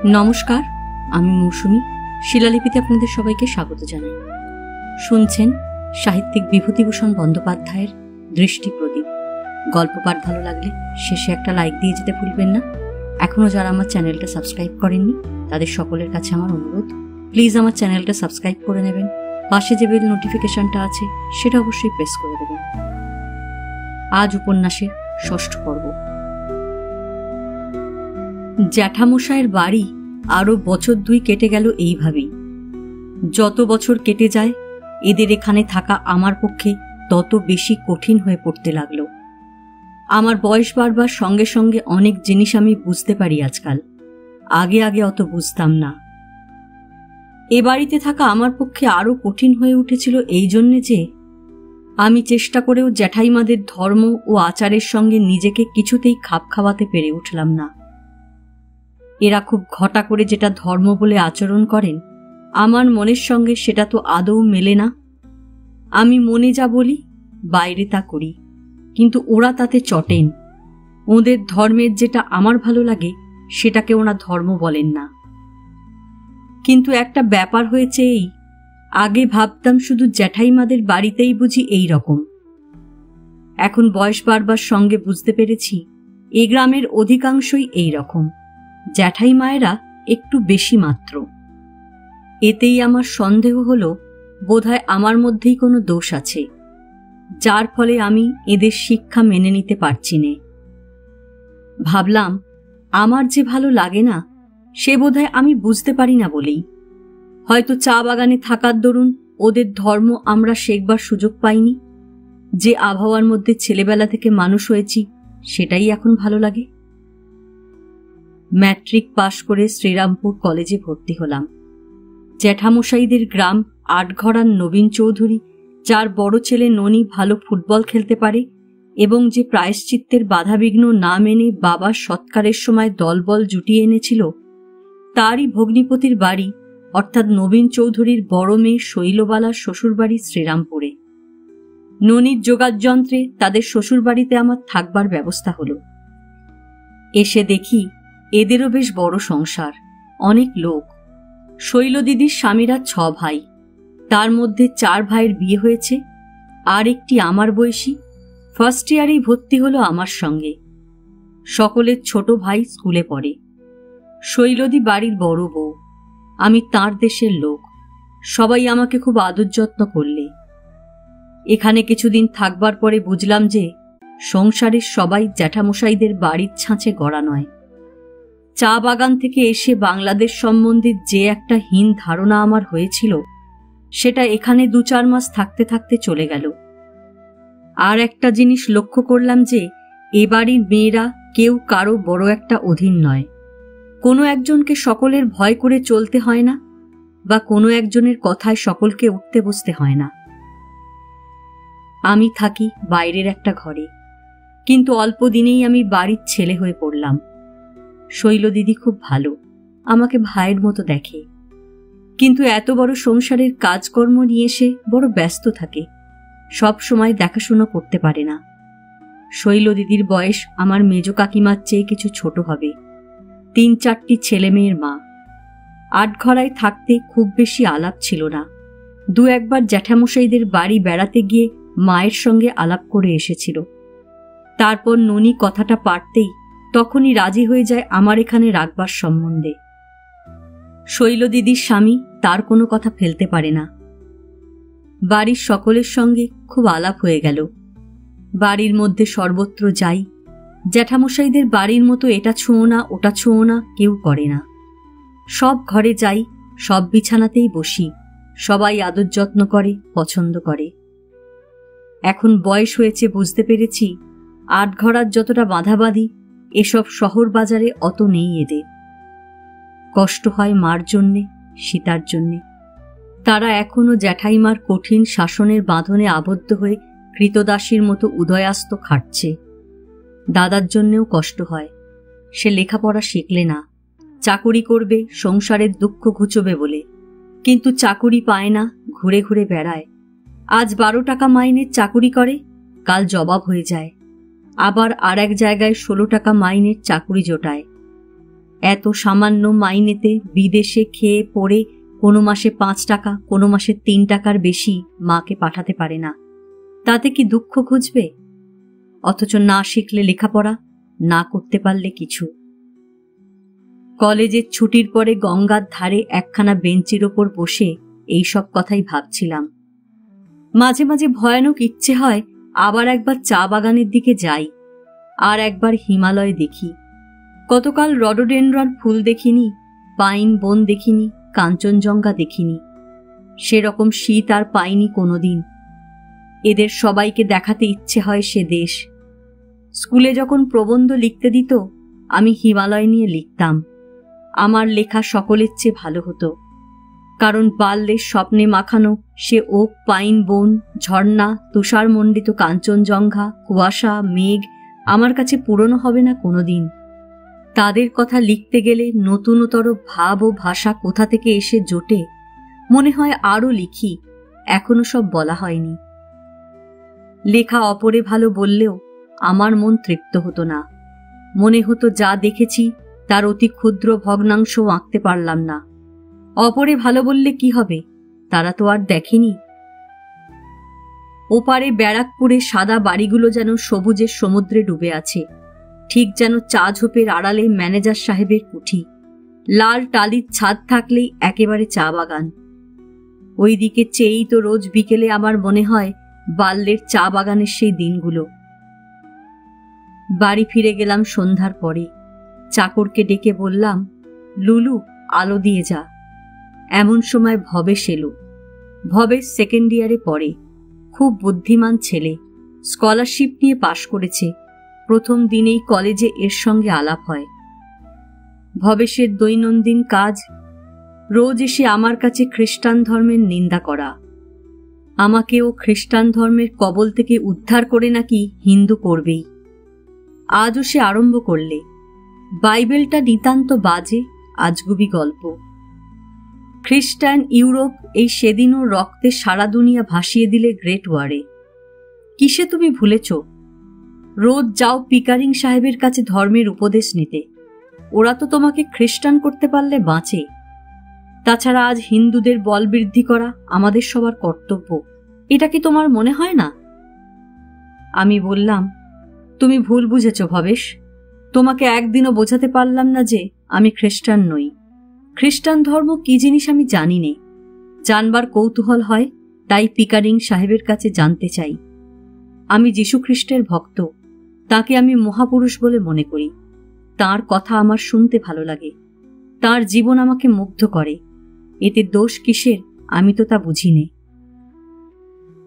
নমস্কার, আমি মৌসুমী। শিলালিপিতে আপনাদের সবাইকে স্বাগত জানাই। শুনছেন সাহিত্যিক বিভূতিভূষণ বন্দ্যোপাধ্যায়ের দৃষ্টি প্রদীপ। গল্প পাঠ ভালো লাগলে শেষে একটা লাইক দিয়ে যেতে ভুলবেন না। এখনও যারা আমার চ্যানেলটা সাবস্ক্রাইব করেননি তাদের সকলের কাছে আমার অনুরোধ, প্লিজ আমার চ্যানেলটা সাবস্ক্রাইব করে নেবেন। পাশে যে বেল নোটিফিকেশনটা আছে সেটা অবশ্যই প্রেস করে দেবেন। আজ উপন্যাসের ষষ্ঠ পর্ব। জ্যাঠামশায়ের বাড়ি আরো বছর 2 কেটে গেল এইভাবেই। যত বছর কেটে যায় এদের এখানে থাকা আমার পক্ষে তত বেশি কঠিন হয়ে পড়তে লাগলো। আমার বয়স বাড়বার সঙ্গে সঙ্গে অনেক জিনিস আমি বুঝতে পারি আজকাল, আগে আগে অত বুঝতাম না। এ বাড়িতে থাকা আমার পক্ষে আরো কঠিন হয়ে উঠেছিল এই জন্যে যে আমি চেষ্টা করেও জ্যাঠাইমাদের ধর্ম ও আচারের সঙ্গে নিজেকে কিছুতেই খাপ খাওয়াতে পেরে উঠলাম না। এরা খুব ঘটা করে যেটা ধর্ম বলে আচরণ করেন, আমার মনের সঙ্গে সেটা তো আদৌ মেলে না। আমি মনে যা বলি বাইরে তা করি, কিন্তু ওরা তাতে চটেন। ওদের ধর্মের যেটা আমার ভালো লাগে সেটাকে ওরা ধর্ম বলেন না। কিন্তু একটা ব্যাপার হয়েছে এই, আগে ভাবতাম শুধু জ্যাঠাইমাদের বাড়িতেই বুঝি এই রকম। এখন বয়স বাড়বার সঙ্গে বুঝতে পেরেছি এই গ্রামের অধিকাংশই এই রকম, জ্যাঠাই মায়েরা একটু বেশি মাত্র। এতেই আমার সন্দেহ হলো বোধহয় আমার মধ্যেই কোনো দোষ আছে, যার ফলে আমি এদের শিক্ষা মেনে নিতে পারছি নে। ভাবলাম আমার যে ভালো লাগে না সে বোধহয় আমি বুঝতে পারি না বলেই। হয়তো চা বাগানে থাকার দরুন ওদের ধর্ম আমরা শেখবার সুযোগ পাইনি। যে আবহাওয়ার মধ্যে ছেলেবেলা থেকে মানুষ হয়েছি সেটাই এখন ভালো লাগে। ম্যাট্রিক পাশ করে শ্রীরামপুর কলেজে ভর্তি হলাম। জ্যাঠামশাইদের গ্রাম আটঘরার নবীন চৌধুরী, যার বড় ছেলে ননি ভালো ফুটবল খেলতে পারে এবং যে প্রায়শ্চিত্তের বাধাবিঘ্ন না মেনে বাবার সৎকারের সময় দলবল জুটিয়ে এনেছিল, তারই ভগ্নিপতির বাড়ি অর্থাৎ নবীন চৌধুরীর বড় মেয়ে শৈলবালার শ্বশুরবাড়ি শ্রীরামপুরে। ননির যোগাযন্ত্রে তাদের শ্বশুরবাড়িতে আমার থাকবার ব্যবস্থা হলো। এসে দেখি এদেরও বেশ বড় সংসার, অনেক লোক। শৈল দিদির স্বামীরা 6 ভাই, তার মধ্যে 4 ভাইয়ের বিয়ে হয়েছে, আর একটি আমার বয়সী ফার্স্ট ইয়ারেই ভর্তি হলো আমার সঙ্গে। সকলের ছোট ভাই স্কুলে পড়ে। শৈলদি বাড়ির বড় বউ, আমি তাঁর দেশের লোক। সবাই আমাকে খুব আদর যত্ন করলে। এখানে কিছুদিন থাকবার পরে বুঝলাম যে সংসারের সবাই জ্যাঠামশাইদের বাড়ির ছাঁচে গড়া নয়। চা বাগান থেকে এসে বাংলাদেশ সম্বন্ধে যে একটা হীন ধারণা আমার হয়েছিল সেটা এখানে 2-4 মাস থাকতে থাকতে চলে গেল। আর একটা জিনিস লক্ষ্য করলাম যে এ বাড়ির মেয়েরা কেউ কারো বড় একটা অধীন নয়। কোনো একজনকে সকলের ভয় করে চলতে হয় না, বা কোনো একজনের কথায় সকলকে উঠতে বসতে হয় না। আমি থাকি বাইরের একটা ঘরে, কিন্তু অল্প দিনেই আমি বাড়ির ছেলে হয়ে পড়লাম। শৈল দিদি খুব ভালো, আমাকে ভাইয়ের মতো দেখে, কিন্তু এত বড় সংসারের কাজকর্ম নিয়ে এসে বড় ব্যস্ত থাকে, সব সময় দেখাশোনা করতে পারে না। শৈল দিদির বয়স আমার মেজ কাকিমার চেয়ে কিছু ছোট হবে। 3-4টি ছেলে মেয়ের মা। আটঘরায় থাকতে খুব বেশি আলাপ ছিল না। 2-1বার জ্যাঠামশাইদের বাড়ি বেড়াতে গিয়ে মায়ের সঙ্গে আলাপ করে এসেছিল। তারপর ননি কথাটা পারতেই তখনই রাজি হয়ে যায় আমার এখানে রাখবার সম্বন্ধে। শৈল দিদির স্বামী তার কোনো কথা ফেলতে পারে না। বাড়ির সকলের সঙ্গে খুব আলাপ হয়ে গেল। বাড়ির মধ্যে সর্বত্র যাই, জ্যাঠামশাইদের বাড়ির মতো এটা ছোঁও না ওটা ছোঁও না কেউ করে না। সব ঘরে যাই, সব বিছানাতেই বসি, সবাই আদর যত্ন করে, পছন্দ করে। এখন বয়স হয়েছে বুঝতে পেরেছি আটঘরার যতটা বাঁধাবাঁধি এসব শহর বাজারে অত নেই এদের। কষ্ট হয় মার জন্যে, সীতার জন্যে। তারা এখনো জ্যাঠাইমার কঠিন শাসনের বাঁধনে আবদ্ধ হয়ে কৃতদাসীর মতো উদয়াস্ত খাটছে। দাদার জন্যেও কষ্ট হয়, সে লেখাপড়া শিখলে না, চাকুরি করবে সংসারের দুঃখ ঘুচবে বলে, কিন্তু চাকুরি পায় না, ঘুরে ঘুরে বেড়ায়। আজ 12 টাকা মাইনের চাকুরি করে, কাল জবাব হয়ে যায়, আবার আর এক জায়গায় 16 টাকা মাইনের চাকুরি জোটায়। এত সামান্য মাইনেতে বিদেশে খেয়ে পড়ে কোনো মাসে 5 টাকা, কোনো মাসে 3 টাকার বেশি মাকে পাঠাতে পারে না। তাতে কি দুঃখ খুঁজবে? অথচ না শিখলে লেখাপড়া, না করতে পারলে কিছু। কলেজের ছুটির পরে গঙ্গার ধারে একখানা বেঞ্চির ওপর বসে এইসব কথাই ভাবছিলাম। মাঝে মাঝে ভয়ানক ইচ্ছে হয় আবার একবার চা বাগানের দিকে যাই, আর একবার হিমালয় দেখি। কতকাল রডোডেনড্রন ফুল দেখিনি, পাইন বন দেখিনি, কাঞ্চনজঙ্ঘা দেখিনি। সেরকম শীত আর পাইনি কোনোদিন। এদের সবাইকে দেখাতে ইচ্ছে হয় সে দেশ। স্কুলে যখন প্রবন্ধ লিখতে দিত, আমি হিমালয় নিয়ে লিখতাম। আমার লেখা সকলের চেয়ে ভালো হতো, কারণ বাল্যের স্বপ্নে মাখানো সে ওক, পাইন বন, ঝর্ণা, তুষারমণ্ডিত কাঞ্চনজঙ্ঘা, কুয়াশা, মেঘ আমার কাছে পুরনো হবে না কোনোদিন। তাদের কথা লিখতে গেলে নতুনতর ভাব ও ভাষা কোথা থেকে এসে জোটে, মনে হয় আরও লিখি, এখনো সব বলা হয়নি। লেখা অপরে ভালো বললেও আমার মন তৃপ্ত হতো না। মনে হতো যা দেখেছি তার অতি ক্ষুদ্র ভগ্নাংশও আঁকতে পারলাম না। অপরে ভালো বললে কি হবে, তারা তো আর দেখেনি। ওপারে ব্যারাকপুরে সাদা বাড়িগুলো যেন সবুজের সমুদ্রে ডুবে আছে, ঠিক যেন চা ঝোপের আড়ালে ম্যানেজার সাহেবের কুঠি। লাল টালির ছাদ থাকলেই একেবারে চা বাগান। ওই দিকে চেয়েই তো রোজ বিকেলে আমার মনে হয় বাল্যের চা বাগানের সেই দিনগুলো। বাড়ি ফিরে গেলাম সন্ধ্যার পরে। চাকরকে ডেকে বললাম, লুলু, আলো দিয়ে যা। এমন সময় ভবেশ এলো। ভবেশ 2nd ইয়ারে পড়ে, খুব বুদ্ধিমান ছেলে, স্কলারশিপ নিয়ে পাশ করেছে। প্রথম দিনেই কলেজে এর সঙ্গে আলাপ হয়। ভবেশের দৈনন্দিন কাজ রোজ এসে আমার কাছে খ্রিস্টান ধর্মের নিন্দা করা। আমাকেও খ্রিস্টান ধর্মের কবল থেকে উদ্ধার করে নাকি হিন্দু করবেই। আজও সে আরম্ভ করলে, বাইবেলটা নিতান্ত বাজে, আজগুবি গল্প। খ্রিস্টান ইউরোপ এই সেদিনও রক্তে সারা দুনিয়া ভাসিয়ে দিলে গ্রেট ওয়ারে। কিসে তুমি ভুলেছ? রোজ যাও পিকারিং সাহেবের কাছে ধর্মের উপদেশ নিতে। ওরা তো তোমাকে খ্রিস্টান করতে পারলে বাঁচে। তাছাড়া আজ হিন্দুদের বল বৃদ্ধি করা আমাদের সবার কর্তব্য, এটা কি তোমার মনে হয় না? আমি বললাম, তুমি ভুল বুঝেছ ভবেশ। তোমাকে একদিনও বোঝাতে পারলাম না যে আমি খ্রিস্টান নই। খ্রিস্টান ধর্ম কি জিনিস আমি জানি নে। জানবার কৌতূহল হয়, তাই পিকারিং সাহেবের কাছে জানতে চাই। আমি যীশু খ্রিস্টের ভক্ত, তাকে আমি মহাপুরুষ বলে মনে করি। তার কথা আমার শুনতে ভালো লাগে, তার জীবন আমাকে মুগ্ধ করে। এতে দোষ কিসের আমি তো তা বুঝি নে।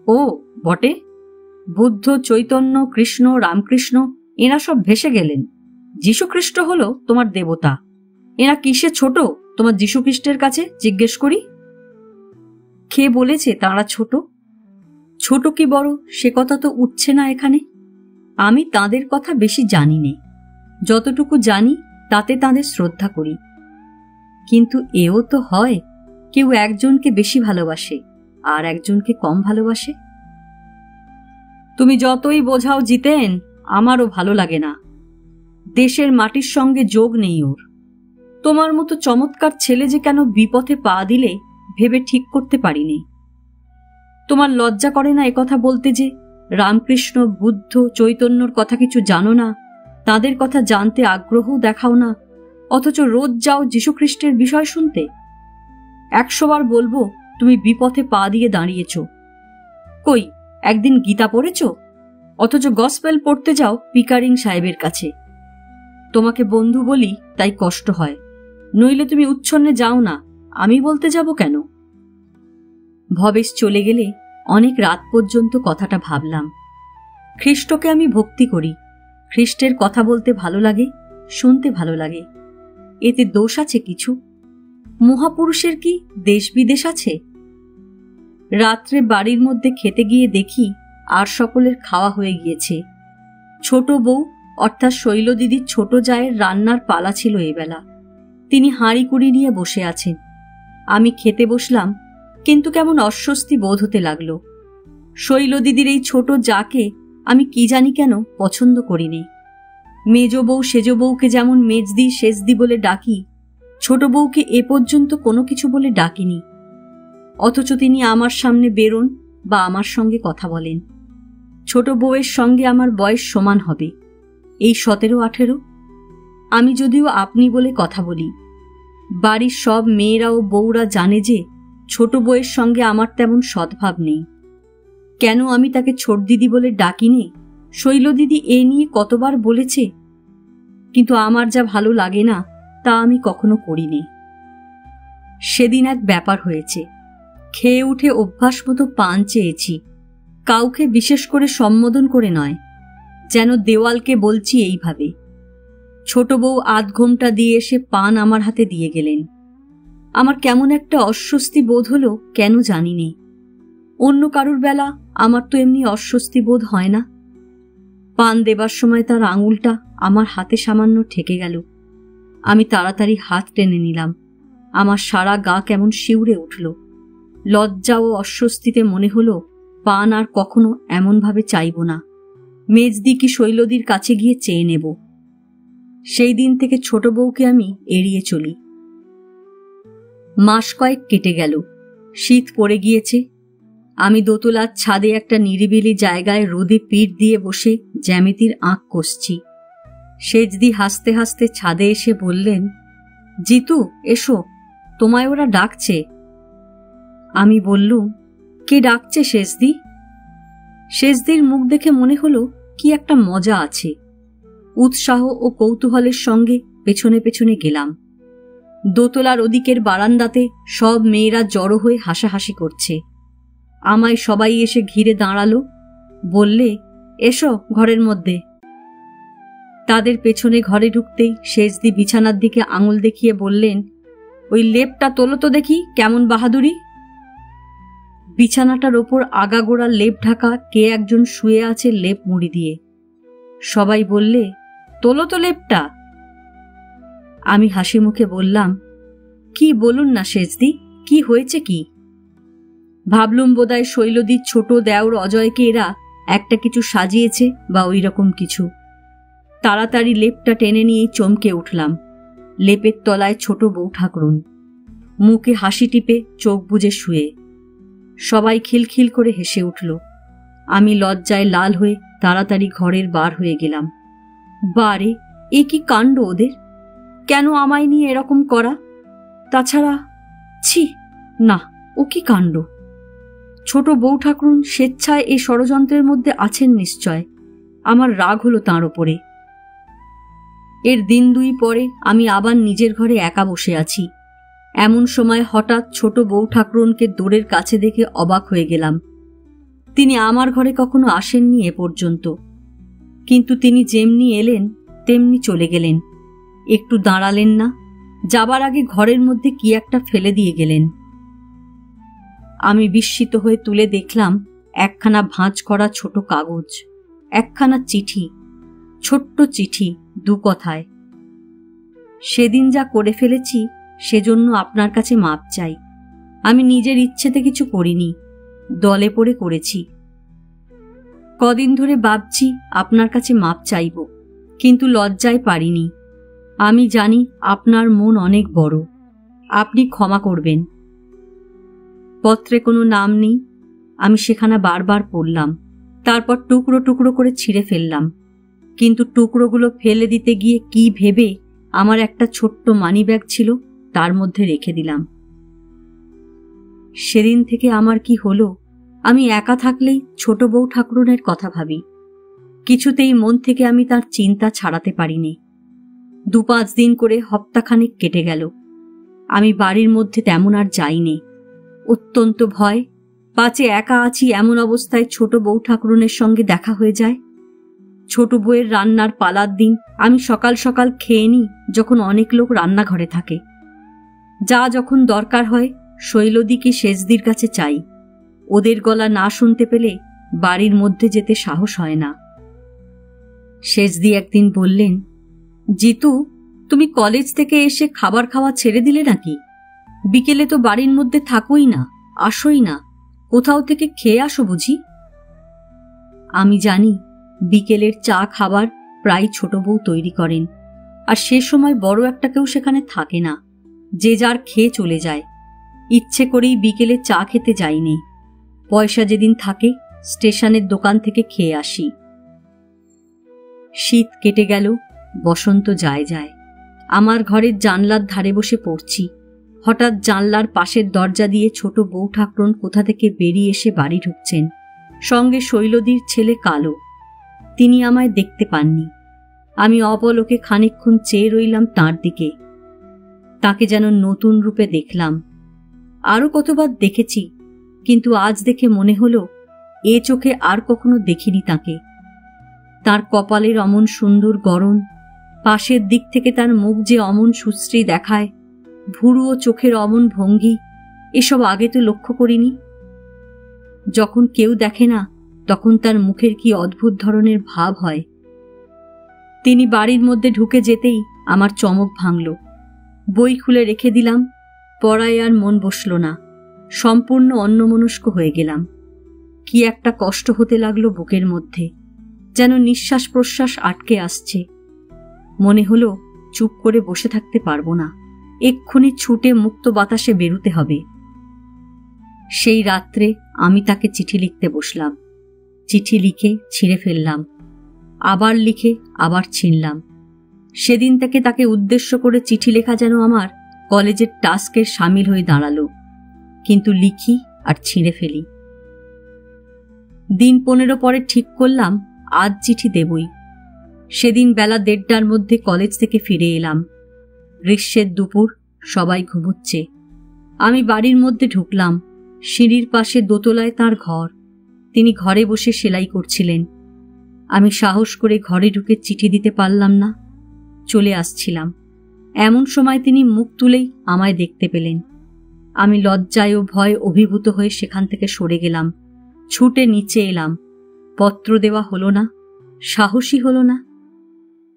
ও বটে, বুদ্ধ, চৈতন্য, কৃষ্ণ, রামকৃষ্ণ এরা সব ভেসে গেলেন। যীশুখ্রিস্ট হলো তোমার দেবতা। এরা কিসে ছোট তোমার যীশুখ্রিস্টের কাছে জিজ্ঞেস করি? কে বলেছে তাঁরা ছোট? ছোট কি বড় সে কথা তো উঠছে না এখানে। আমি তাদের কথা বেশি জানি নে, যতটুকু জানি তাতে তাদের শ্রদ্ধা করি। কিন্তু এও তো হয়, কেউ একজনকে বেশি ভালোবাসে আর একজনকে কম ভালোবাসে। তুমি যতই বোঝাও জিতেন, আমারও ভালো লাগে না। দেশের মাটির সঙ্গে যোগ নেই ওর। তোমার মতো চমৎকার ছেলে যে কেন বিপথে পা দিলে ভেবে ঠিক করতে পারিনি। তোমার লজ্জা করে না একথা বলতে যে রামকৃষ্ণ, বুদ্ধ, চৈতন্যর কথা কিছু জানো না, তাদের কথা জানতে আগ্রহ দেখাও না, অথচ রোজ যাও যীশুখ্রিস্টের বিষয় শুনতে? 100 বার বলবো তুমি বিপথে পা দিয়ে দাঁড়িয়েছ। কই একদিন গীতা পড়েছ? অথচ গসপেল পড়তে যাও পিকারিং সাহেবের কাছে। তোমাকে বন্ধু বলি তাই কষ্ট হয়, নইলে তুমি উচ্ছন্নে যাও না, আমি বলতে যাব কেন? ভবেশ চলে গেলে অনেক রাত পর্যন্ত কথাটা ভাবলাম। খ্রিস্টকে আমি ভক্তি করি, খ্রিস্টের কথা বলতে ভালো লাগে, শুনতে ভালো লাগে। এতে দোষ আছে কিছু? মহাপুরুষের কি দেশ বিদেশ আছে? রাত্রে বাড়ির মধ্যে খেতে গিয়ে দেখি আর সকলের খাওয়া হয়ে গিয়েছে। ছোট বউ অর্থাৎ শৈল দিদির ছোট জায়ের রান্নার পালা ছিল এবেলা। তিনি হাঁড়ি কুড়ি নিয়ে বসে আছেন। আমি খেতে বসলাম, কিন্তু কেমন অস্বস্তি বোধ হতে লাগলো। শৈল দিদির এই ছোট জাকে আমি কি জানি কেন পছন্দ করিনি। মেজ বউ সেজ বউকে যেমন মেজদি সেজদি বলে ডাকি, ছোট বউকে এ পর্যন্ত কোনো কিছু বলে ডাকিনি। অথচ তিনি আমার সামনে বেরোন বা আমার সঙ্গে কথা বলেন। ছোট বউয়ের সঙ্গে আমার বয়স সমান হবে, এই 17-18। আমি যদিও আপনি বলে কথা বলি, বাড়ির সব মেয়েরা ও বউরা জানে যে ছোট বউয়ের সঙ্গে আমার তেমন সদ্ভাব নেই। কেন আমি তাকে ছোট দিদি বলে ডাকিনি, শৈল দিদি এ নিয়ে কতবার বলেছে, কিন্তু আমার যা ভালো লাগে না তা আমি কখনো করিনি। সেদিন এক ব্যাপার হয়েছে। খেয়ে উঠে অভ্যাস মতো পান চেয়েছি, কাউকে বিশেষ করে সম্বোধন করে নয়, যেন দেওয়ালকে বলছি এইভাবে। ছোট বউ আধ ঘোমটা দিয়ে এসে পান আমার হাতে দিয়ে গেলেন। আমার কেমন একটা অস্বস্তি বোধ হলো, কেন জানি নে। অন্য কারুর বেলা আমার তো এমনি অস্বস্তি বোধ হয় না। পান দেবার সময় তার আঙুলটা আমার হাতে সামান্য ঠেকে গেল। আমি তাড়াতাড়ি হাত টেনে নিলাম। আমার সারা গা কেমন শিউরে উঠল। লজ্জা ও অস্বস্তিতে মনে হলো পান আর কখনো এমনভাবে চাইব না। মেজদি কি শৈলদির কাছে গিয়ে চেয়ে নেব। সেই দিন থেকে ছোট বউকে আমি এড়িয়ে চলি। মাস কয়েক কেটে গেল, শীত পড়ে গিয়েছে। আমি দোতলার ছাদে একটা নিরিবিলি জায়গায় রোদে পিঠ দিয়ে বসে জ্যামিতির আঁক কষছি। সেজদি হাসতে হাসতে ছাদে এসে বললেন, জিতু এসো, তোমায় ওরা ডাকছে। আমি বললুম, কে ডাকছে সেজদি? সেজদির মুখ দেখে মনে হলো কি একটা মজা আছে। উৎসাহ ও কৌতূহলের সঙ্গে পেছনে পেছনে গেলাম। দোতলার ওদিকের বারান্দাতে সব মেয়েরা জড়ো হয়ে হাসাহাসি করছে। আমায় সবাই এসে ঘিরে দাঁড়ালো, বললে, এসো ঘরের মধ্যে। তাদের পেছনে ঘরে ঢুকতেই সেজদি বিছানার দিকে আঙুল দেখিয়ে বললেন, ওই লেপটা তোলো তো দেখি, কেমন বাহাদুরি। বিছানাটার ওপর আগাগোড়া লেপ ঢাকা কে একজন শুয়ে আছে লেপ মুড়ি দিয়ে। সবাই বললে, তোলো তো লেপটা। আমি হাসি মুখে বললাম, কি বলুন না সেজদি, কি হয়েছে কি? ভাবলুম বোধহয় শৈলদির ছোট দেওর অজয়কে এরা একটা কিছু সাজিয়েছে বা ওই রকম কিছু। তাড়াতাড়ি লেপটা টেনে নিয়েই চমকে উঠলাম। লেপের তলায় ছোট বউ ঠাকুরুন, মুখে হাসি টিপে চোখ বুজে শুয়ে। সবাই খিলখিল করে হেসে উঠল। আমি লজ্জায় লাল হয়ে তাড়াতাড়ি ঘরের বার হয়ে গেলাম। বারে, এ কি কাণ্ড ওদের! কেন আমায় নিয়ে এরকম করা? তাছাড়া ছি, না, ও কি কাণ্ড! ছোট বউ ঠাকুরুন স্বেচ্ছায় এই ষড়যন্ত্রের মধ্যে আছেন নিশ্চয়। আমার রাগ হলো তাঁর ওপরে। এর দিন দুই পরে আমি আবার নিজের ঘরে একা বসে আছি। এমন সময় হঠাৎ ছোট বউ ঠাকুরুনকে দোরের কাছে দেখে অবাক হয়ে গেলাম। তিনি আমার ঘরে কখনো আসেননি এ পর্যন্ত, কিন্তু তিনি যেমনি এলেন তেমনি চলে গেলেন। একটু দাঁড়ালেন না, যাবার আগে ঘরের মধ্যে কি একটা ফেলে দিয়ে গেলেন। আমি বিস্মিত হয়ে তুলে দেখলাম একখানা ভাঁজ করা ছোট কাগজ, একখানা চিঠি, ছোট্ট চিঠি, দু কথায়। সেদিন যা করে ফেলেছি সেজন্য আপনার কাছে মাপ চাই। আমি নিজের ইচ্ছেতে কিছু করিনি, দলে পড়ে করেছি। কদিন ধরে ভাবছি আপনার কাছে মাপ চাইব, কিন্তু লজ্জায় পারিনি। আমি জানি আপনার মন অনেক বড়, আপনি ক্ষমা করবেন। পত্রে কোনো নাম নেই। আমি সেখানা বারবার পড়লাম, তারপর টুকরো টুকরো করে ছিঁড়ে ফেললাম। কিন্তু টুকরোগুলো ফেলে দিতে গিয়ে কি ভেবে আমার একটা ছোট্ট মানিব্যাগ ছিল, তার মধ্যে রেখে দিলাম। সেদিন থেকে আমার কি হলো, আমি একা থাকলেই ছোট বউ ঠাকুরনের কথা ভাবি। কিছুতেই মন থেকে আমি তার চিন্তা ছাড়াতে পারিনি। 2-5 দিন করে হপ্তাখানেক কেটে গেল। আমি বাড়ির মধ্যে তেমন আর যাইনি। অত্যন্ত ভয়, পাছে একা আছি এমন অবস্থায় ছোট বউ ঠাকুরনের সঙ্গে দেখা হয়ে যায়। ছোট বউয়ের রান্নার পালার দিন আমি সকাল সকাল খেয়ে নিই, যখন অনেক লোক রান্নাঘরে থাকে। যা যখন দরকার হয় শৈলদি কি সেজদির কাছে চাই। ওদের গলা না শুনতে পেলে বাড়ির মধ্যে যেতে সাহস হয় না। সেজদি একদিন বললেন, জিতু, তুমি কলেজ থেকে এসে খাবার খাওয়া ছেড়ে দিলে নাকি? বিকেলে তো বাড়ির মধ্যে থাকোই না, আসোই না, কোথাও থেকে খেয়ে আসো বুঝি? আমি জানি বিকেলের চা খাবার প্রায় ছোট বউ তৈরি করেন, আর সে সময় বড় একটা কেউ সেখানে থাকে না, যে যার খেয়ে চলে যায়। ইচ্ছে করেই বিকেলে চা খেতে যাইনি, পয়সা যেদিন থাকে স্টেশনের দোকান থেকে খেয়ে আসি। শীত কেটে গেল, বসন্ত যায় যায়। আমার ঘরের জানলার ধারে বসে পড়ছি। হঠাৎ জানলার পাশের দরজা দিয়ে ছোট বউ ঠাকরুন কোথা থেকে বেরিয়ে এসে বাড়ি ঢুকছেন, সঙ্গে শৈলদীর ছেলে কালো। তিনি আমায় দেখতে পাননি। আমি অপলকে খানিকক্ষণ চেয়ে রইলাম তাঁর দিকে। তাকে যেন নতুন রূপে দেখলাম। আরও কতবার দেখেছি, কিন্তু আজ দেখে মনে হলো এ চোখে আর কখনো দেখিনি তাকে। তার কপালের অমন সুন্দর গড়ন, পাশের দিক থেকে তার মুখ যে অমন সুশ্রী দেখায়, ভুরু ও চোখের অমন ভঙ্গি, এসব আগে তো লক্ষ্য করিনি। যখন কেউ দেখে না তখন তার মুখের কি অদ্ভুত ধরনের ভাব হয়। তিনি বাড়ির মধ্যে ঢুকে যেতেই আমার চমক ভাঙল। বই খুলে রেখে দিলাম, পড়ায় আর মন বসল না। সম্পূর্ণ অন্যমনস্ক হয়ে গেলাম। কি একটা কষ্ট হতে লাগলো বুকের মধ্যে, যেন নিঃশ্বাস প্রশ্বাস আটকে আসছে। মনে হলো চুপ করে বসে থাকতে পারবো না, এক্ষুনি ছুটে মুক্ত বাতাসে বেরুতে হবে। সেই রাত্রে আমি তাকে চিঠি লিখতে বসলাম। চিঠি লিখে ছিঁড়ে ফেললাম, আবার লিখে আবার ছিঁড়লাম। সেদিন থেকে তাকে উদ্দেশ্য করে চিঠি লেখা যেন আমার কলেজের টাস্কের সামিল হয়ে দাঁড়ালো। কিন্তু লিখি আর ছিঁড়ে ফেলি। দিন 15 পরে ঠিক করলাম আজ চিঠি দেবই। সেদিন বেলা 1:30টার মধ্যে কলেজ থেকে ফিরে এলাম। গ্রীষ্মের দুপুর, সবাই ঘুমুচ্ছে। আমি বাড়ির মধ্যে ঢুকলাম। সিঁড়ির পাশে দোতলায় তার ঘর। তিনি ঘরে বসে সেলাই করছিলেন। আমি সাহস করে ঘরে ঢুকে চিঠি দিতে পারলাম না। চলে আসছিলাম, এমন সময় তিনি মুখ তুলেই আমায় দেখতে পেলেন। আমি লজ্জায় ও ভয়ে অভিভূত হয়ে সেখান থেকে সরে গেলাম। ছুটে নিচে এলাম। পত্র দেওয়া হলো না, সাহসী হলো না।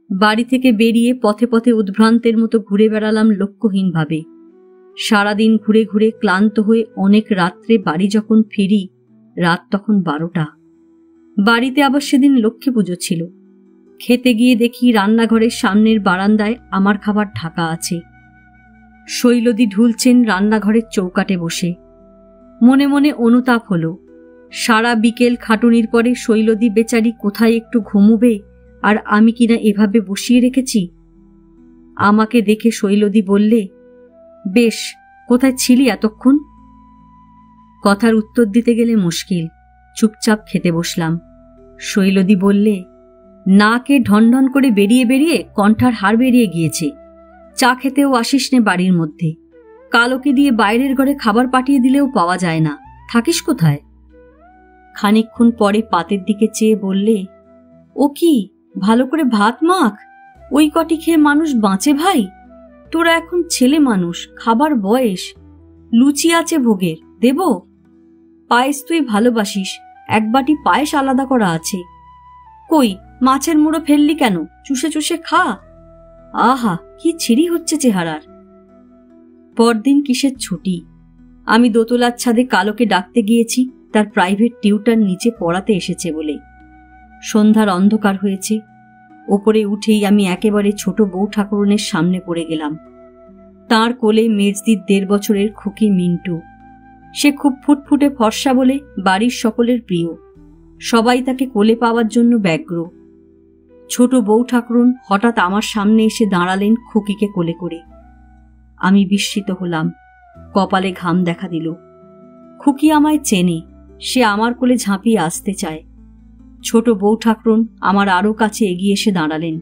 বাড়ি থেকে বেরিয়ে পথে পথে উদ্ভ্রান্তের মতো ঘুরে বেড়ালাম লক্ষ্যহীনভাবে। সারাদিন ঘুরে ঘুরে ক্লান্ত হয়ে অনেক রাত্রে বাড়ি যখন ফিরি, রাত তখন 12টা। বাড়িতে আবার সেদিন লক্ষ্মী পুজো ছিল। খেতে গিয়ে দেখি রান্নাঘরের সামনের বারান্দায় আমার খাবার ঢাকা আছে। শৈলদী ঢুলছেন রান্নাঘরের চৌকাটে বসে। মনে মনে অনুতাপ হলো, সারা বিকেল খাটুনির পরে শৈলদী বেচারি কোথায় একটু ঘুমুবে, আর আমি কিনা এভাবে বসিয়ে রেখেছি। আমাকে দেখে শৈলদী বললে, বেশ, কোথায় ছিলি এতক্ষণ? কথার উত্তর দিতে গেলে মুশকিল। চুপচাপ খেতে বসলাম। শৈলদী বললে, নাকে ঢনঢন করে বেরিয়ে বেরিয়ে কণ্ঠার হাড় বেরিয়ে গিয়েছে। চা খেতেও আসিস নে বাড়ির মধ্যে। কালোকে দিয়ে বাইরের ঘরে খাবার পাঠিয়ে দিলেও পাওয়া যায় না। থাকিস কোথায়? খানিকক্ষণ পরে পাতের দিকে চেয়ে বললে, ও কি, ভালো করে ভাত মাখ, ওই কটি খেয়ে মানুষ বাঁচে ভাই। তোরা এখন ছেলে মানুষ, খাবার বয়স। লুচি আছে ভোগের, দেব? পায়েস তুই ভালোবাসিস, এক বাটি পায়েস আলাদা করা আছে। কই, মাছের মুড়ো ফেললি কেন? চুষে চুষে খা। আহা, কি ছিরি হচ্ছে চেহারার। পরদিন কিসের ছুটি। আমি দোতলার ছাদে কালোকে ডাকতে গিয়েছি তার প্রাইভেট টিউটার নিচে পড়াতে এসেছে বলে। সন্ধ্যার অন্ধকার হয়েছে। ওপরে উঠেই আমি একেবারে ছোট বউ ঠাকুরনের সামনে পড়ে গেলাম। তার কোলে মেজদির 1.5 বছরের খুকি মিন্টু। সে খুব ফুটফুটে ফর্সা বলে বাড়ির সকলের প্রিয়। সবাই তাকে কোলে পাওয়ার জন্য ব্যগ্র। ছোট বউ ঠাকুরন হঠাৎ আমার সামনে এসে দাঁড়ালেন খুকিকে কোলে করে। আমি বিস্মিত হলাম, কপালে ঘাম দেখা দিল। খুকি আমায় চেনে, সে আমার কোলে ঝাঁপিয়ে আসতে চায়। ছোট বউ ঠাকুরন আমার আরও কাছে এগিয়ে এসে দাঁড়ালেন,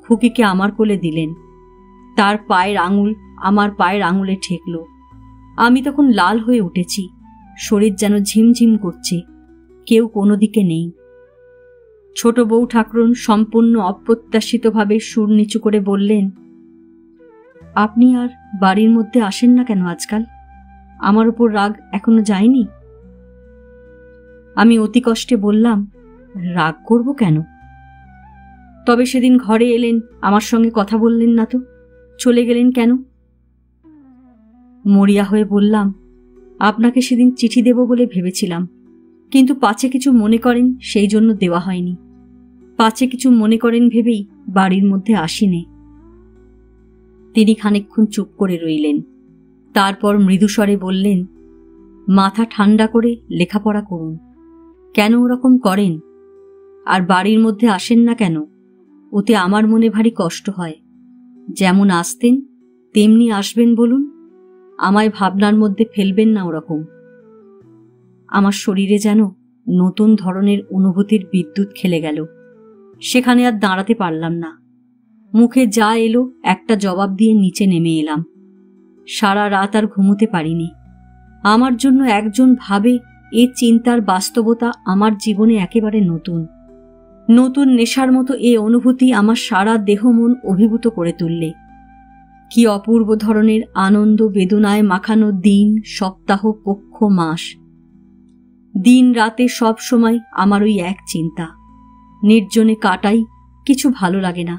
খুকিকে আমার কোলে দিলেন। তার পায়ের আঙুল আমার পায়ের আঙুলে ঠেকল। আমি তখন লাল হয়ে উঠেছি, শরীর যেন ঝিমঝিম করছে। কেউ কোনো দিকে নেই। ছোট বউ ঠাকুরন সম্পূর্ণ অপ্রত্যাশিতভাবে সুর নিচু করে বললেন, আপনি আর বাড়ির মধ্যে আসেন না কেন আজকাল? আমার উপর রাগ এখনো যায়নি? আমি অতি কষ্টে বললাম, রাগ করব কেন? তবে সেদিন ঘরে এলেন, আমার সঙ্গে কথা বললেন না তো, চলে গেলেন কেন? মরিয়া হয়ে বললাম, আপনাকে সেদিন চিঠি দেব বলে ভেবেছিলাম, কিন্তু পাছে কিছু মনে করেন সেই জন্য দেওয়া হয়নি। পাছে কিছু মনে করেন ভেবেই বাড়ির মধ্যে আসিনে। তিনি খানিকক্ষণ চুপ করে রইলেন। তারপর মৃদুস্বরে বললেন, মাথা ঠান্ডা করে লেখাপড়া করুন। কেন ওরকম করেন? আর বাড়ির মধ্যে আসেন না কেন? ওতে আমার মনে ভারী কষ্ট হয়। যেমন আসতেন তেমনি আসবেন বলুন। আমায় ভাবনার মধ্যে ফেলবেন না ওরকম। আমার শরীরে যেন নতুন ধরনের অনুভূতির বিদ্যুৎ খেলে গেল। সেখানে আর দাঁড়াতে পারলাম না। মুখে যা এলো একটা জবাব দিয়ে নিচে নেমে এলাম। সারা রাত আর ঘুমোতে পারিনি। আমার জন্য একজন ভাবে, এ চিন্তার বাস্তবতা আমার জীবনে একেবারে নতুন। নতুন নেশার মতো এ অনুভূতি আমার সারা দেহ মন অভিভূত করে তুললে। কি অপূর্ব ধরনের আনন্দ বেদনায় মাখানো দিন, সপ্তাহ, পক্ষ, মাস। দিন রাতে সব সময় আমার ওই এক চিন্তা। নির্জনে কাটাই, কিছু ভালো লাগে না।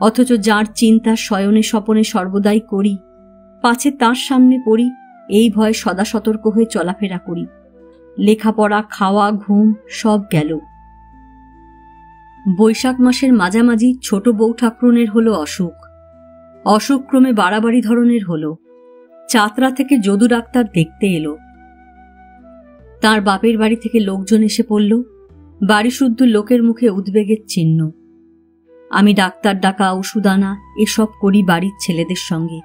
অথচ যার চিন্তা শয়নে স্বপনে সর্বদাই করি, পাছে তার সামনে পড়ি, এই ভয়ে সদা সতর্ক হয়ে চলাফেরা করি। লেখাপড়া, খাওয়া, ঘুম সব গেল। বৈশাখ মাসের মাঝামাঝি ছোট বউ ঠাকুরনের হলো অসুখ। অসুখ ক্রমে বাড়াবাড়ি ধরনের হলো। চাতরা থেকে যদু ডাক্তার দেখতে এলো। তার বাপের বাড়ি থেকে লোকজন এসে পড়ল। বাড়ি শুদ্ধ লোকের মুখে উদ্বেগের চিহ্ন। আমি ডাক্তার ডাকা, ওষুধ আনা এসব করি বাড়ির ছেলেদের সঙ্গে।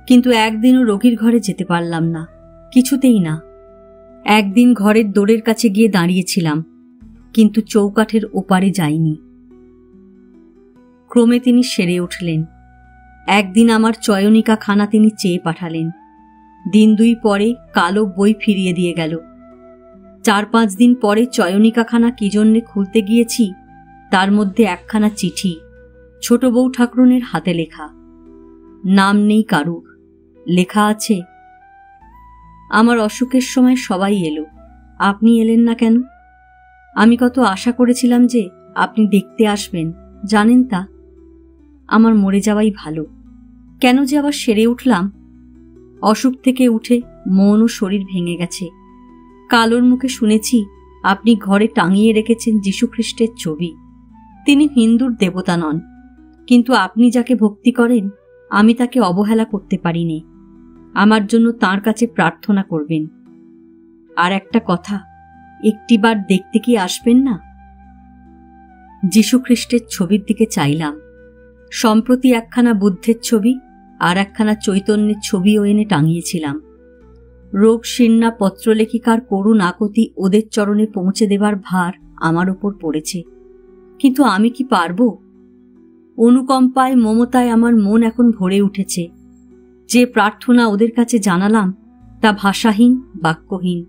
কিন্তু একদিনও রোগীর ঘরে যেতে পারলাম না, কিছুতেই না। একদিন ঘরের দোরের কাছে গিয়ে দাঁড়িয়েছিলাম, কিন্তু চৌকাঠের ওপারে যাইনি। ক্রমে তিনি সেরে উঠলেন। একদিন আমার চয়নিকা খানা তিনি চেয়ে পাঠালেন। দিন দুই পরে কালো বই ফিরিয়ে দিয়ে গেল। 4-5 দিন পরে চয়নিকা খানা কি জন্যে খুলতে গিয়েছি, তার মধ্যে একখানা চিঠি, ছোট বউ ঠাকুরনের হাতে লেখা। নাম নেই কারুর, লেখা আছে, আমার অসুখের সময় সবাই এলো, আপনি এলেন না কেন? আমি কত আশা করেছিলাম যে আপনি দেখতে আসবেন, জানেন তা? আমার মরে যাওয়াই ভালো। কেন যে আবার সেরে উঠলাম। অসুখ থেকে উঠে মন ও শরীর ভেঙে গেছে। কালোর মুখে শুনেছি আপনি ঘরে টাঙিয়ে রেখেছেন যীশুখ্রিস্টের ছবি। তিনি হিন্দুর দেবতা নন, কিন্তু আপনি যাকে ভক্তি করেন আমি তাকে অবহেলা করতে পারিনি। আমার জন্য তাঁর কাছে প্রার্থনা করবেন। আর একটা কথা, একটিবার দেখতে কি আসবেন না? যীশুখ্রিস্টের ছবির দিকে চাইলাম। সম্প্রতি একখানা বুদ্ধের ছবি আর একখানা চৈতন্যের ছবিও এনে টাঙিয়েছিলাম। রোগ শীর্ণা পত্রলেখিকার করুণ আকুতি ওদের চরণে পৌঁছে দেবার ভার আমার উপর পড়েছে, কিন্তু আমি কি পারব? অনুকম্পায় মমতায় আমার মন এখন ভরে উঠেছে। যে প্রার্থনা ওদের কাছে জানালাম তা ভাষাহীন, বাক্যহীন।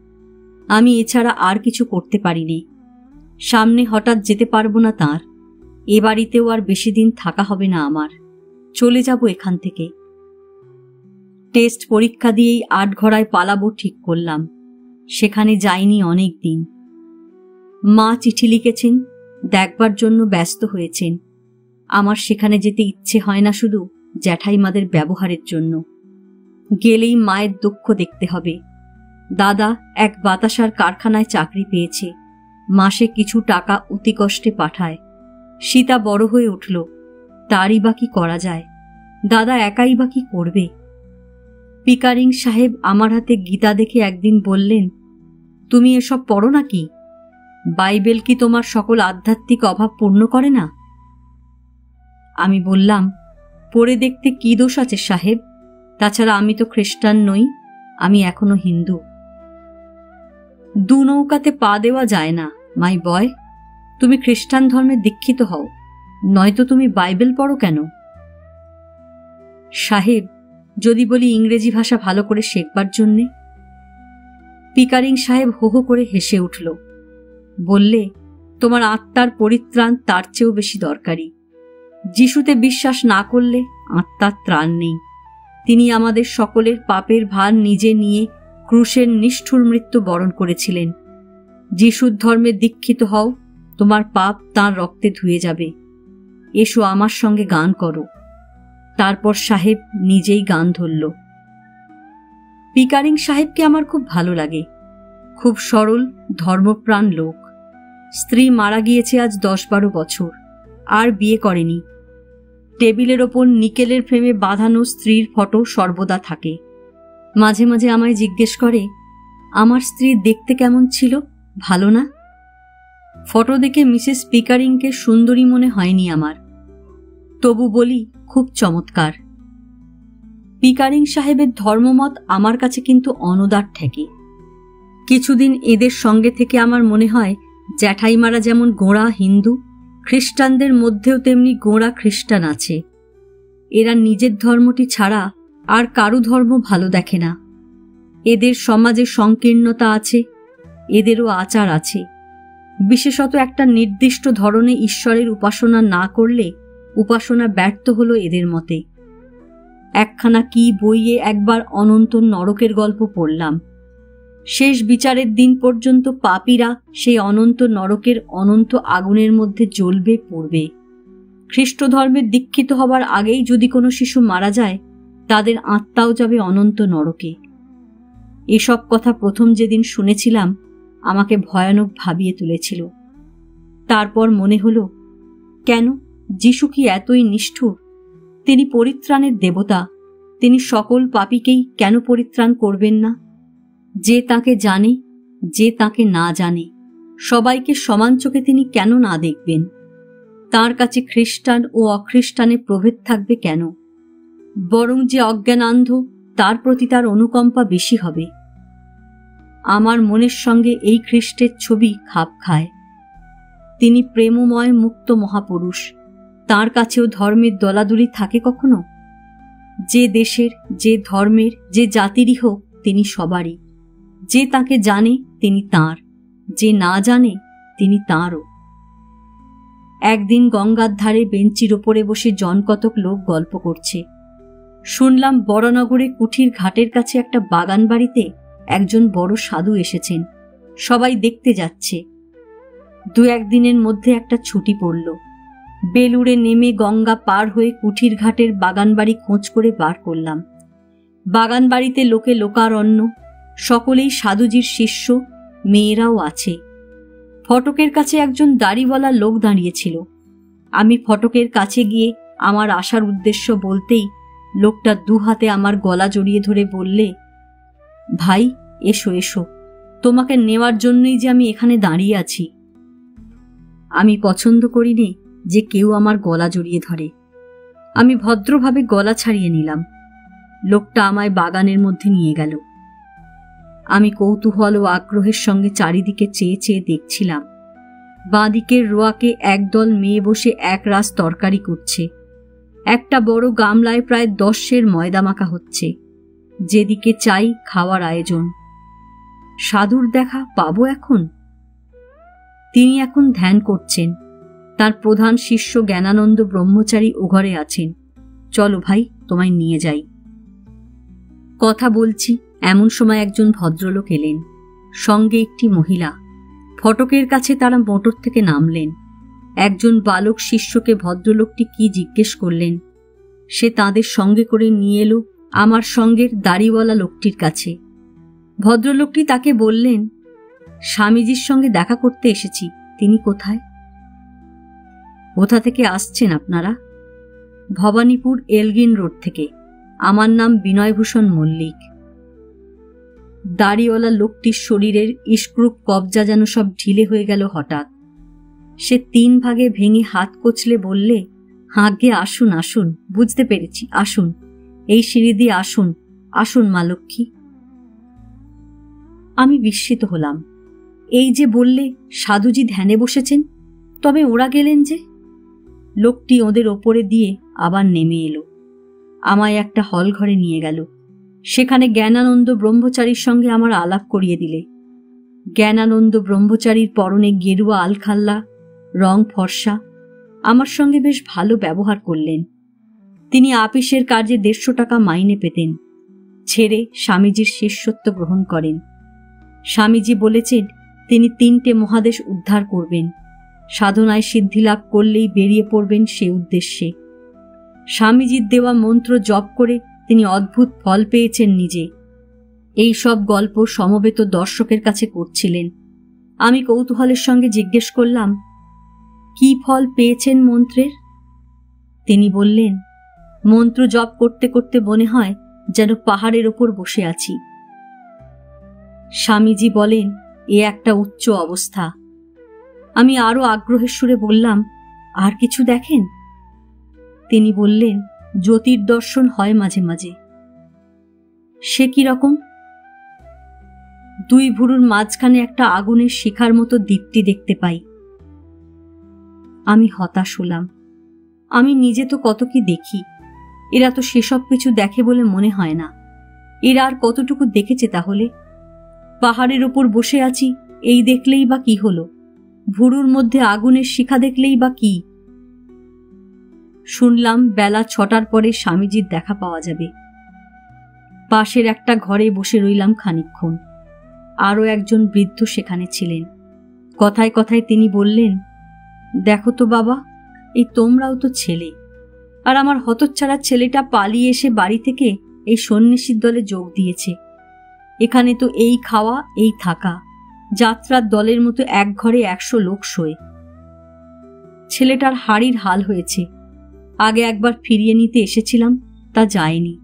আমি এছাড়া আর কিছু করতে পারিনি। সামনে হঠাৎ যেতে পারবো না তাঁর। এ বাড়িতেও আর বেশি দিন থাকা হবে না আমার, চলে যাব এখান থেকে। টেস্ট পরীক্ষা দিয়েই 8 ঘড়ায় পালাবো ঠিক করলাম। সেখানে যাইনি অনেক দিন। মা চিঠি লিখেছেন, দেখবার জন্য ব্যস্ত হয়েছেন। আমার সেখানে যেতে ইচ্ছে হয় না, শুধু জ্যাঠাইমাদের ব্যবহারের জন্য। গেলেই মায়ের দুঃখ দেখতে হবে। দাদা এক বাতাসার কারখানায় চাকরি পেয়েছে, মাসে কিছু টাকা অতি কষ্টে পাঠায়। সীতা বড় হয়ে উঠল, তারই বা কি করা যায়? দাদা একাই বা কি করবে? পিকারিং সাহেব আমার হাতে গীতা দেখে একদিন বললেন, তুমি এসব পড়ো নাকি? বাইবেল কি তোমার সকল আধ্যাত্মিক অভাব পূর্ণ করে না? আমি বললাম, পড়ে দেখতে কি দোষ আছে সাহেব? তাছাড়া আমি তো খ্রিস্টান নই, আমি এখনো হিন্দু। 2 নৌকাতে পা দেওয়া যায় না মাই বয়। তুমি খ্রিস্টান ধর্মে দীক্ষিত হও, নয়তো তুমি বাইবেল পড়ো কেন? সাহেব, যদি বলি ইংরেজি ভাষা ভালো করে শেখবার জন্যে? পিকারিং সাহেব হো হো করে হেসে উঠল। বললে, তোমার আত্মার পরিত্রাণ তার চেয়েও বেশি দরকারি। যিশুতে বিশ্বাস না করলে আত্মার ত্রাণ নেই। তিনি আমাদের সকলের পাপের ভার নিজে নিয়ে ক্রুশের নিষ্ঠুর মৃত্যু বরণ করেছিলেন। যিশুর ধর্মে দীক্ষিত হও, তোমার পাপ তাঁর রক্তে ধুয়ে যাবে। এসো আমার সঙ্গে গান করো। তারপর সাহেব নিজেই গান ধরল। পিকারিং সাহেবকে আমার খুব ভালো লাগে। খুব সরল, ধর্মপ্রাণ লোক। স্ত্রী মারা গিয়েছে আজ 10-12 বছর, আর বিয়ে করেনি। টেবিলের ওপর নিকেলের ফ্রেমে বাঁধানো স্ত্রীর ফটো সর্বদা থাকে। মাঝে মাঝে আমায় জিজ্ঞেস করে, আমার স্ত্রী দেখতে কেমন ছিল, ভালো না? ফটো দেখে মিসেস পিকারিংকে সুন্দরী মনে হয়নি আমার, তবু বলি খুব চমৎকার। পিকারিং সাহেবের ধর্মমত আমার কাছে কিন্তু অনুদার ঠেকে। কিছুদিন এদের সঙ্গে থেকে আমার মনে হয় জ্যাঠাইমারা যেমন গোঁড়া হিন্দু, খ্রিস্টানদের মধ্যেও তেমনি গোঁড়া খ্রিস্টান আছে। এরা নিজের ধর্মটি ছাড়া আর কারু ধর্ম ভালো দেখে না। এদের সমাজে সংকীর্ণতা আছে, এদেরও আচার আছে। বিশেষত একটা নির্দিষ্ট ধরনের ঈশ্বরের উপাসনা না করলে উপাসনা ব্যর্থ হলো এদের মতে। একখানা কি বইয়ে একবার অনন্ত নরকের গল্প পড়লাম। শেষ বিচারের দিন পর্যন্ত পাপীরা সেই অনন্ত নরকের অনন্ত আগুনের মধ্যে জ্বলবে পড়বে। খ্রিস্ট ধর্মের দীক্ষিত হবার আগেই যদি কোনো শিশু মারা যায়, তাদের আত্মাও যাবে অনন্ত নরকে। এসব কথা প্রথম যেদিন শুনেছিলাম আমাকে ভয়ানক ভাবিয়ে তুলেছিল। তারপর মনে হলো, কেন, যিশু কি এতই নিষ্ঠুর? তিনি পরিত্রাণের দেবতা, তিনি সকল পাপীকেই কেন পরিত্রাণ করবেন না? যে তাকে জানে, যে তাকে না জানে, সবাইকে সমান চোখে তিনি কেন না দেখবেন? তার কাছে খ্রিস্টান ও অখ্রিস্টানের প্রভেদ থাকবে কেন? বরং যে অজ্ঞানান্ধ, তার প্রতি তার অনুকম্পা বেশি হবে। আমার মনের সঙ্গে এই খ্রিস্টের ছবি খাপ খায়। তিনি প্রেমময় মুক্ত মহাপুরুষ, তার কাছেও ধর্মের দলাদলি থাকে কখনো? যে দেশের, যে ধর্মের, যে জাতিরই হোক, তিনি সবারই। যে তাকে জানে তিনি তাঁর, যে না জানে তিনি তাঁরও। একদিন গঙ্গার ধারে বেঞ্চির ওপরে বসে জনকতক লোক গল্প করছে। শুনলাম বড়নগরে কুঠির ঘাটের কাছে একটা বাগান বাড়িতে একজন বড় সাধু এসেছেন, সবাই দেখতে যাচ্ছে। 2-1 দিনের মধ্যে একটা ছুটি পড়ল। বেলুড়ে নেমে গঙ্গা পার হয়ে কুঠির ঘাটের বাগান বাড়ি খোঁজ করে বার করলাম। বাগান বাড়িতে লোকে লোকারণ্য, সকলেই সাধুজির শিষ্য, মেয়েরাও আছে। ফটকের কাছে একজন দাড়িওয়ালা লোক দাঁড়িয়েছিল। আমি ফটকের কাছে গিয়ে আমার আসার উদ্দেশ্য বলতেই লোকটা 2 হাতে আমার গলা জড়িয়ে ধরে বললে, ভাই এসো এসো, তোমাকে নেওয়ার জন্যই যে আমি এখানে দাঁড়িয়ে আছি। আমি পছন্দ করি নে যে কেউ আমার গলা জড়িয়ে ধরে। আমি ভদ্রভাবে গলা ছাড়িয়ে নিলাম। লোকটা আমায় বাগানের মধ্যে নিয়ে গেল। আমি কৌতূহল ও আগ্রহের সঙ্গে চারিদিকে চেয়ে চেয়ে দেখছিলাম। বাঁদিকের রোয়াকে একদল মেয়ে বসে একরাশ তরকারি করছে। একটা বড় গামলায় প্রায় 10 সের ময়দা মাখা হচ্ছে। যেদিকে চাই খাওয়ার আয়োজন। সাধুর দেখা পাবো এখন? তিনি এখন ধ্যান করছেন। তার প্রধান শিষ্য জ্ঞানানন্দ ব্রহ্মচারী ও ঘরে আছেন। চলো ভাই, তোমায় নিয়ে যাই। কথা বলছি এমন সময় একজন ভদ্রলোক এলেন, সঙ্গে একটি মহিলা। ফটকের কাছে তারা মোটর থেকে নামলেন। একজন বালক শিষ্যকে ভদ্রলোকটি কি জিজ্ঞেস করলেন। সে তাদের সঙ্গে করে নিয়ে এলো আমার সঙ্গের দাড়িওয়ালা লোকটির কাছে। ভদ্রলোকটি তাকে বললেন, স্বামীজির সঙ্গে দেখা করতে এসেছি, তিনি কোথায়? কোথা থেকে আসছেন আপনারা? ভবানীপুর এলগিন রোড থেকে। আমার নাম বিনয়ভূষণ মল্লিক। দাড়িওয়ালা লোকটির শরীরের ইস্ক্রুপ কবজা যেন সব ঢিলে হয়ে গেল হঠাৎ। সে 3 ভাগে ভেঙে হাত কচলে বললে, আগে আসুন আসুন, বুঝতে পেরেছি, আসুন, এই সিঁড়ি দিয়ে আসুন, আসুন মা লক্ষ্মী। আমি বিস্মিত হলাম। এই যে বললে সাধুজি ধ্যানে বসেছেন, তবে ওরা গেলেন যে? লোকটি ওদের ওপরে দিয়ে আবার নেমে এলো। আমায় একটা হল ঘরে নিয়ে গেল। সেখানে জ্ঞানানন্দ ব্রহ্মচারীর সঙ্গে আমার আলাপ করিয়ে দিলে। জ্ঞানানন্দ ব্রহ্মচারীর পরনে গেরুয়া আলখাল্লা, রং ফর্সা, আমার সঙ্গে বেশ ভালো ব্যবহার করলেন। তিনি আপিসের কাজে 150 টাকা মাইনে পেতেন। ছেড়ে স্বামীজির শিষ্যত্ব গ্রহণ করেন। স্বামীজি বলেছেন তিনি 3টে মহাদেশ উদ্ধার করবেন। সাধনায় সিদ্ধিলাভ করলেই বেরিয়ে পড়বেন সে উদ্দেশ্যে। স্বামীজির দেওয়া মন্ত্র জপ করে তিনি অদ্ভুত ফল পেয়েছেন নিজে। এই সব গল্প সমবেত দর্শকের কাছে করছিলেন। আমি কৌতূহলের সঙ্গে জিজ্ঞেস করলাম, কি ফল পেয়েছেন মন্ত্রের? তিনি বললেন, মন্ত্র জপ করতে করতে মনে হয় যেন পাহাড়ের ওপর বসে আছি। স্বামীজি বলেন, এ একটা উচ্চ অবস্থা। আমি আরো আগ্রহের সুরে বললাম, আর কিছু দেখেন? তিনি বললেন, জ্যোতির্দর্শন হয় মাঝে মাঝে। সে কি রকম? দুই ভুরুর মাঝখানে একটা আগুনের শিখার মতো দীপ্তি দেখতে পাই। আমি হতাশ হলাম। আমি নিজে তো কত কি দেখি, এরা তো সেসব কিছু দেখে বলে মনে হয় না। এরা আর কতটুকু দেখেছে তাহলে? পাহাড়ের ওপর বসে আছি এই দেখলেই বা কি হলো? ভুরুর মধ্যে আগুনের শিখা দেখলেই বা কি? শুনলাম বেলা 6টার পরে স্বামীজির দেখা পাওয়া যাবে। পাশের একটা ঘরে বসে রইলাম খানিকক্ষণ। আরও একজন বৃদ্ধ সেখানে ছিলেন। কথায় কথায় তিনি বললেন, দেখো তো বাবা, এই তোমরাও তো ছেলে, আর আমার হতচ্ছাড়া ছেলেটা পালিয়ে এসে বাড়ি থেকে এই সন্ন্যাসীর দলে যোগ দিয়েছে। এখানে তো এই খাওয়া এই থাকা, যাত্রার দলের মতো এক ঘরে 100 লোক শোয়। ছেলেটার হাড়ির হাল হয়েছে। আগে একবার ফিরিয়ে নিতে এসেছিলাম, তা যায়নি।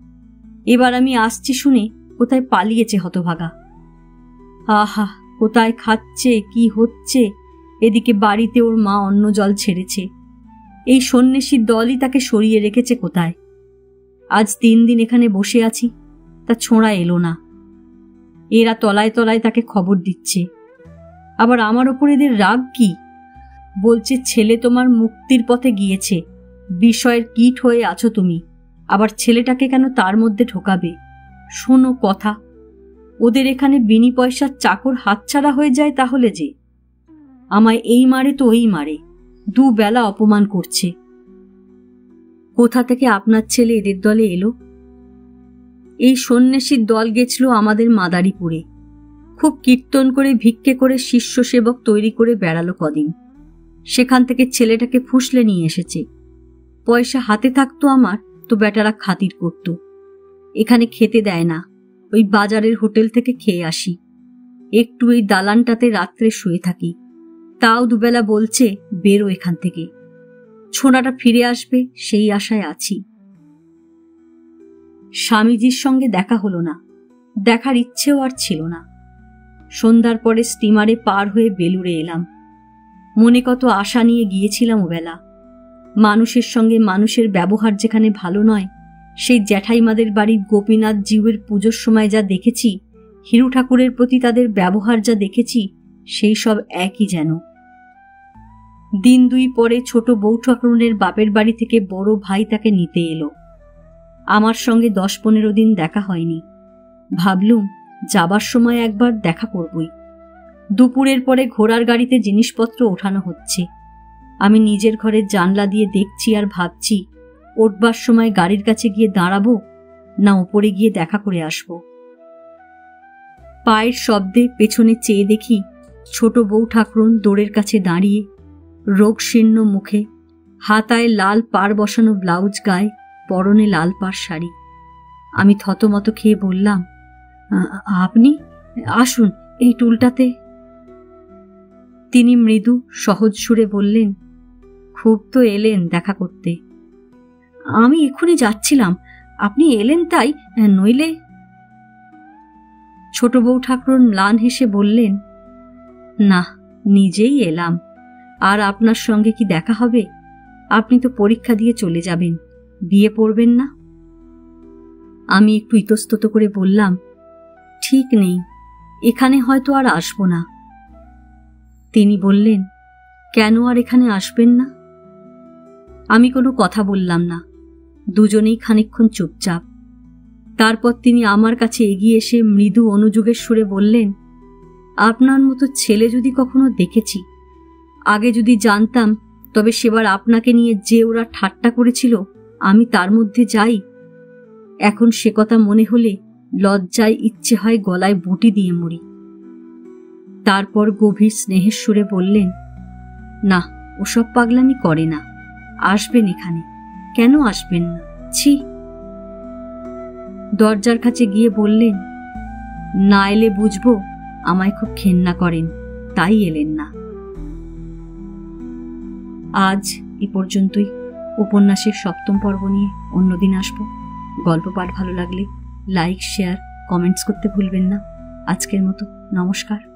এবার আমি আসছি শুনে কোথায় পালিয়েছে হতভাগা। আহা, কোথায় খাচ্ছে, কি হচ্ছে? এদিকে বাড়িতে ওর মা অন্ন জল ছেড়েছে। এই সন্ন্যাসীর দলই তাকে সরিয়ে রেখেছে কোথায়। আজ 3 দিন এখানে বসে আছি, তা ছোঁড়া এলো না। এরা তলায় তলায় তাকে খবর দিচ্ছে। আবার আমার ওপর এদের রাগ কি? বলছে, ছেলে তোমার মুক্তির পথে গিয়েছে, বিষয়ের কীট হয়ে আছো তুমি, আবার ছেলেটাকে কেন তার মধ্যে ঢোকাবে? শোনো কথা, ওদের এখানে বিনি পয়সার চাকর হাতছাড়া হয়ে যায় তাহলে যে। আমায় এই মারে তো ওই মারে, 2 বেলা অপমান করছে। কোথা থেকে আপনার ছেলে এদের দলে এলো? এই সন্ন্যাসীর দল গেছিল আমাদের মাদারীপুরে। খুব কীর্তন করে ভিক্ষে করে শিষ্য সেবক তৈরি করে বেড়ালো কদিন। সেখান থেকে ছেলেটাকে ফুসলে নিয়ে এসেছে। পয়সা হাতে থাকতো আমার, তো বেটারা খাতির করত। এখানে খেতে দেয় না, ওই বাজারের হোটেল থেকে খেয়ে আসি। একটু এই দালানটাতে রাত্রে শুয়ে থাকি, তাও 2 বেলা বলছে বেরো এখান থেকে। ছোড়াটা ফিরে আসবে সেই আশায় আছি। স্বামীজির সঙ্গে দেখা হলো না, দেখার ইচ্ছেও আর ছিল না। সন্ধ্যার পরে স্টিমারে পার হয়ে বেলুড়ে এলাম। মনে কত আশা নিয়ে গিয়েছিলাম ওবেলা। মানুষের সঙ্গে মানুষের ব্যবহার যেখানে ভালো নয়, সেই জ্যাঠাইমাদের বাড়ির গোপীনাথ জিউয়ের পুজোর সময় যা দেখেছি, হিরু ঠাকুরের প্রতি তাদের ব্যবহার যা দেখেছি, সেই সব একই যেন। দিন 2 পরে ছোট বউ ঠাকুরনের বাপের বাড়ি থেকে বড় ভাই তাকে নিতে এলো। আমার সঙ্গে 10-15 দিন দেখা হয়নি। ভাবলুম যাবার সময় একবার দেখা করবই। দুপুরের পরে ঘোড়ার গাড়িতে জিনিসপত্র ওঠানো হচ্ছে। আমি নিজের ঘরের জানলা দিয়ে দেখছি আর ভাবছি, উঠবার সময় গাড়ির কাছে গিয়ে দাঁড়াবো না ওপরে গিয়ে দেখা করে আসব। পায়ের শব্দে পেছনে চেয়ে দেখি ছোট বউ ঠাকুরন দোরের কাছে দাঁড়িয়ে, রোগশীর্ণ মুখে, হাতায় লাল পাড় বসানো ব্লাউজ গায়ে, পরনে লাল পাড় শাড়ি। আমি থতমত খেয়ে বললাম, আপনি আসুন এই টুলটাতে। তিনি মৃদু সহজ সুরে বললেন, খুব তো এলেন দেখা করতে। আমি এক্ষুনি যাচ্ছিলাম, আপনি এলেন তাই, নইলে। ছোট বউ ঠাকুরন ম্লান হেসে বললেন, না, নিজেই এলাম। আর আপনার সঙ্গে কি দেখা হবে? আপনি তো পরীক্ষা দিয়ে চলে যাবেন, বিয়ে পড়বেন না। আমি একটু ইতস্তত করে বললাম, ঠিক নেই, এখানে হয়তো আর আসবো না। তিনি বললেন, কেন আর এখানে আসবেন না? আমি কোনো কথা বললাম না। দুজনেই খানিকক্ষণ চুপচাপ। তারপর তিনি আমার কাছে এগিয়ে এসে মৃদু অনুযোগের সুরে বললেন, আপনার মতো ছেলে যদি কখনো দেখেছি, আগে যদি জানতাম, তবে সেবার আপনাকে নিয়ে যে ওরা ঠাট্টা করেছিল আমি তার মধ্যে যাই। এখন সে কথা মনে হলে লজ্জায় ইচ্ছে হয় গলায় বুটি দিয়ে মরি। তারপর গভীর স্নেহের সুরে বললেন, না, ওসব পাগলামি করে না, আসবেন এখানে। কেন আসবেন না? ছি। দরজার কাছে গিয়ে বললেন, না এলে বুঝবো আমায় খুব ঘেন্না করেন, তাই এলেন না। আজ এ পর্যন্তই। উপন্যাসের 7ম পর্ব নিয়ে অন্যদিন আসব। গল্প পাঠ ভালো লাগলে লাইক, শেয়ার, কমেন্টস করতে ভুলবেন না। আজকের মতো নমস্কার।